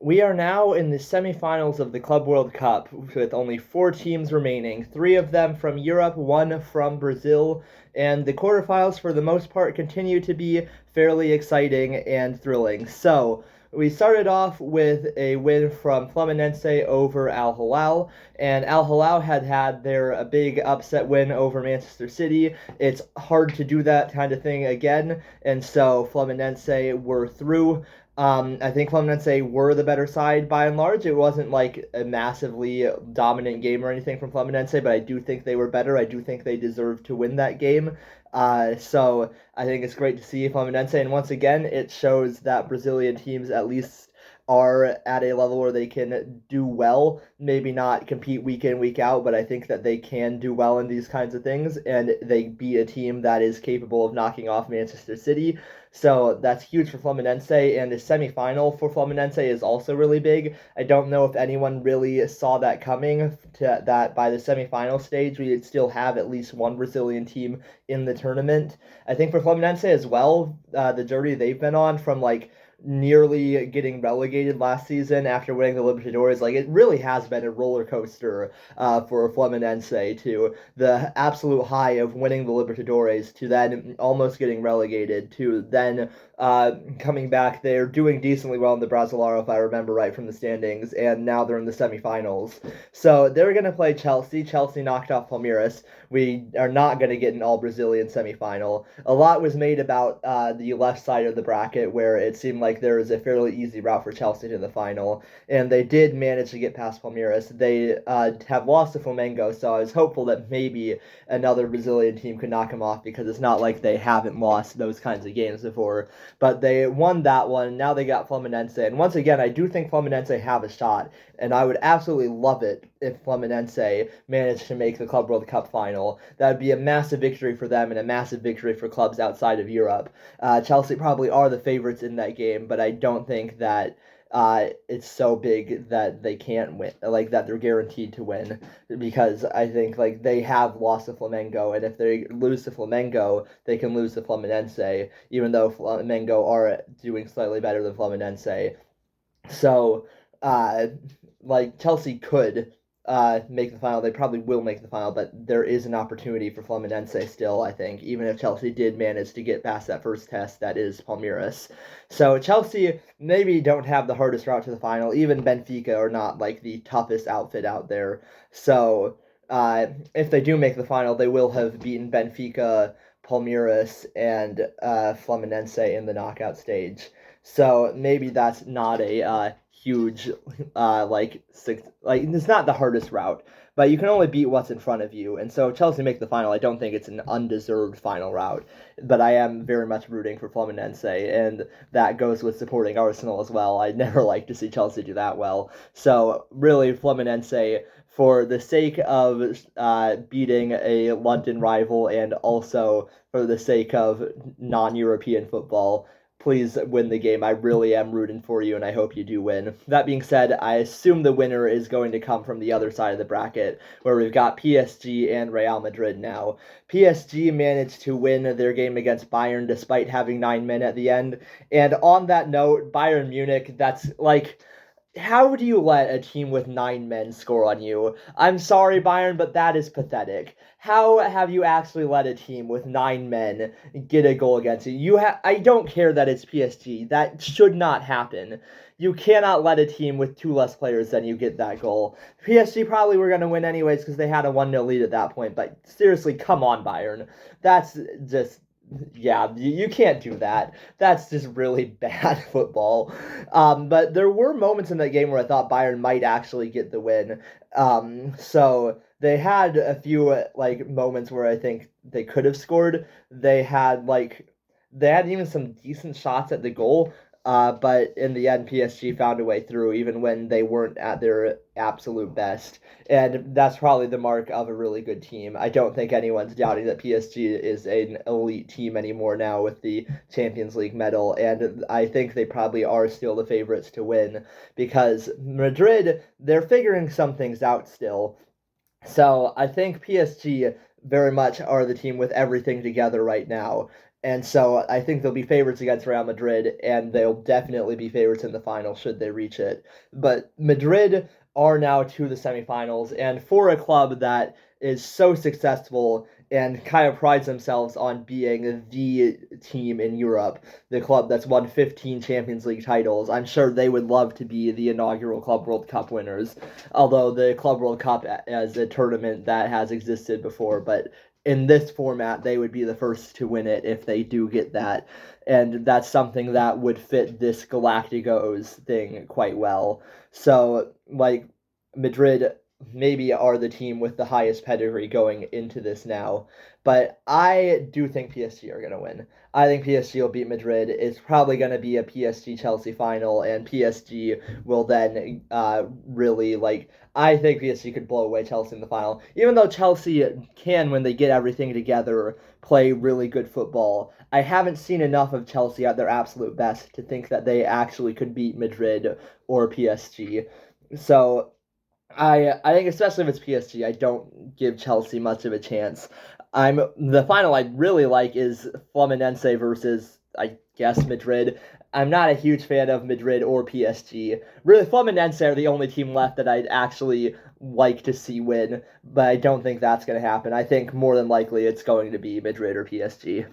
We are now in the semifinals of the Club World Cup with only four teams remaining, three of them from Europe, one from Brazil, and the quarterfinals for the most part continue to be fairly exciting and thrilling. So, we started off with a win from Fluminense over Al Hilal, and Al Hilal had their a big upset win over Manchester City. It's hard to do that kind of thing again, and so Fluminense were through. I think Fluminense were the better side by and large. It wasn't like a massively dominant game or anything from Fluminense, but I do think they were better. I do think they deserved to win that game. So I think it's great to see Fluminense, and once again, it shows that Brazilian teams at least are at a level where they can do well. Maybe not compete week in, week out, but I think that they can do well in these kinds of things, and they beat a team that is capable of knocking off Manchester City. So that's huge for Fluminense, and the semifinal for Fluminense is also really big. I don't know if anyone really saw that coming, to that by the semifinal stage we'd still have at least one Brazilian team in the tournament. I think for Fluminense as well, the journey they've been on from like nearly getting relegated last season after winning the Libertadores. Like it really has been a roller coaster for Fluminense to the absolute high of winning the Libertadores to then almost getting relegated to then coming back. They're doing decently well in the Brasileiro, if I remember right from the standings, and now they're in the semifinals. So they're going to play Chelsea. Chelsea knocked off Palmeiras. We are not going to get an all Brazilian semifinal. A lot was made about the left side of the bracket where it seemed like there was a fairly easy route for Chelsea to the final, and they did manage to get past Palmeiras. They have lost to Flamengo, so I was hopeful that maybe another Brazilian team could knock them off because it's not like they haven't lost those kinds of games before. But they won that one. Now they got Fluminense, and once again, I do think Fluminense have a shot, and I would absolutely love it if Fluminense managed to make the Club World Cup final. That would be a massive victory for them and a massive victory for clubs outside of Europe. Chelsea probably are the favorites in that game, but I don't think that it's so big that they can't win, like that they're guaranteed to win, because I think like they have lost to Flamengo, and if they lose to Flamengo, they can lose to Fluminense, even though Flamengo are doing slightly better than Fluminense. So, uh, like Chelsea could make the final. They probably will make the final, but there is an opportunity for Fluminense still, I think, even if Chelsea did manage to get past that first test that is Palmeiras. So Chelsea maybe don't have the hardest route to the final. Even Benfica are not like the toughest outfit out there. So if they do make the final, they will have beaten Benfica, Palmeiras, and Fluminense in the knockout stage. So maybe that's not a huge like it's not the hardest route, but you can only beat what's in front of you. And so Chelsea make the final. I don't think it's an undeserved final route, but I am very much rooting for Fluminense, and that goes with supporting Arsenal as well. I'd never like to see Chelsea do that well. So really, Fluminense, for the sake of beating a London rival and also for the sake of non-European football, please win the game. I really am rooting for you, and I hope you do win. That being said, I assume the winner is going to come from the other side of the bracket, where we've got PSG and Real Madrid now. PSG managed to win their game against Bayern despite having 9 men at the end. And on that note, Bayern Munich, that's like, how do you let a team with 9 men score on you? I'm sorry, Bayern, but that is pathetic. How have you actually let a team with 9 men get a goal against you? I don't care that it's PSG. That should not happen. You cannot let a team with two less players than you get that goal. PSG probably were going to win anyways because they had a 1-0 lead at that point, but seriously, come on, Bayern. That's just yeah, you can't do that. That's just really bad football. But there were moments in that game where I thought Bayern might actually get the win. So they had a few like moments where I think they could have scored. They had even some decent shots at the goal. But in the end, PSG found a way through, even when they weren't at their absolute best. And that's probably the mark of a really good team. I don't think anyone's doubting that PSG is an elite team anymore now with the Champions League medal. And I think they probably are still the favorites to win because Madrid, they're figuring some things out still. So I think PSG very much are the team with everything together right now. And so I think they'll be favorites against Real Madrid, and they'll definitely be favorites in the final should they reach it. But Madrid are now to the semifinals, and for a club that is so successful and kind of prides themselves on being the team in Europe, the club that's won 15 Champions League titles, I'm sure they would love to be the inaugural Club World Cup winners. Although the Club World Cup as a tournament that has existed before, but in this format, they would be the first to win it if they do get that. And that's something that would fit this Galacticos thing quite well. So, like, Madrid maybe are the team with the highest pedigree going into this now. But I do think PSG are going to win. I think PSG will beat Madrid. It's probably going to be a PSG Chelsea final, and PSG will then really like. I think PSG could blow away Chelsea in the final, even though Chelsea can, when they get everything together, play really good football. I haven't seen enough of Chelsea at their absolute best to think that they actually could beat Madrid or PSG. So I think especially if it's PSG, I don't give Chelsea much of a chance. The final I'd really like is Fluminense versus I guess Madrid. I'm not a huge fan of Madrid or PSG. Really, Fluminense are the only team left that I'd actually like to see win, but I don't think that's going to happen. I think more than likely it's going to be Madrid or PSG.